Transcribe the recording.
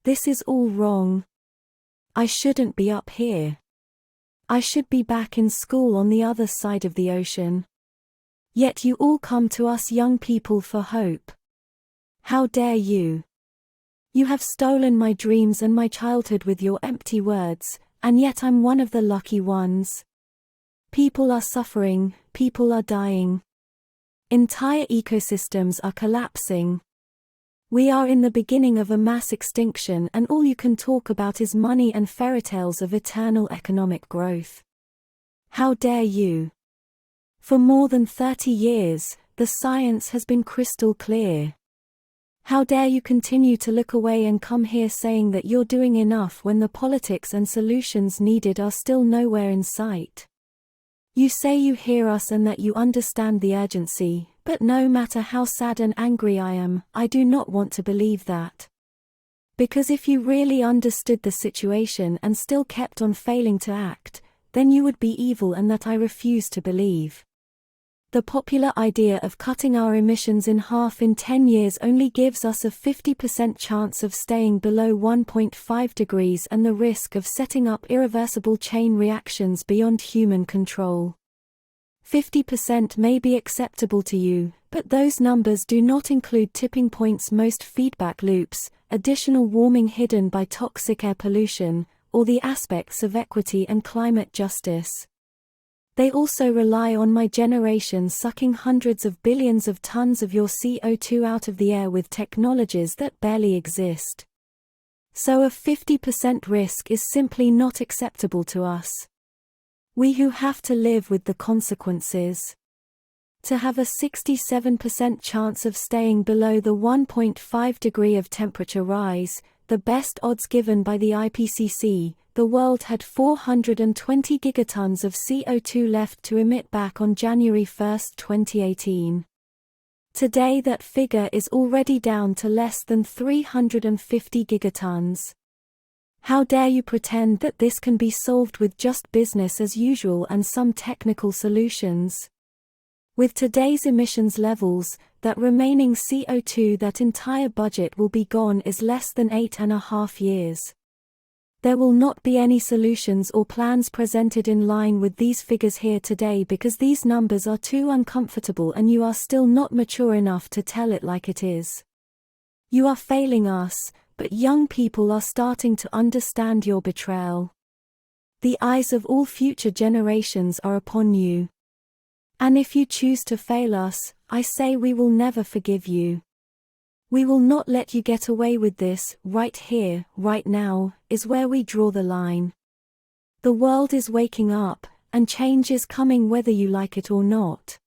This is all wrong. I shouldn't be up here. I should be back in school on the other side of the ocean. Yet you all come to us young people for hope. How dare you? You have stolen my dreams and my childhood with your empty words, and yet I'm one of the lucky ones. People are suffering, people are dying. Entire ecosystems are collapsing. We are in the beginning of a mass extinction, and all you can talk about is money and fairy tales of eternal economic growth. How dare you? For more than 30 years, the science has been crystal clear. How dare you continue to look away and come here saying that you're doing enough when the politics and solutions needed are still nowhere in sight? You say you hear us and that you understand the urgency, but no matter how sad and angry I am, I do not want to believe that. Because if you really understood the situation and still kept on failing to act, then you would be evil, and that I refuse to believe. The popular idea of cutting our emissions in half in 10 years only gives us a 50% chance of staying below 1.5 degrees and the risk of setting up irreversible chain reactions beyond human control. 50% may be acceptable to you, but those numbers do not include tipping points, most feedback loops, additional warming hidden by toxic air pollution, or the aspects of equity and climate justice. They also rely on my generation sucking hundreds of billions of tons of your CO2 out of the air with technologies that barely exist. So a 50% risk is simply not acceptable to us. We who have to live with the consequences. To have a 67% chance of staying below the 1.5 degree of temperature rise, the best odds given by the IPCC, the world had 420 gigatons of CO2 left to emit back on January 1, 2018. Today that figure is already down to less than 350 gigatons. How dare you pretend that this can be solved with just business as usual and some technical solutions? With today's emissions levels, that remaining CO2, that entire budget will be gone is less than 8.5 years. There will not be any solutions or plans presented in line with these figures here today because these numbers are too uncomfortable and you are still not mature enough to tell it like it is. You are failing us, but young people are starting to understand your betrayal. The eyes of all future generations are upon you. And if you choose to fail us, I say we will never forgive you. We will not let you get away with this. Right here, right now, is where we draw the line. The world is waking up, and change is coming whether you like it or not.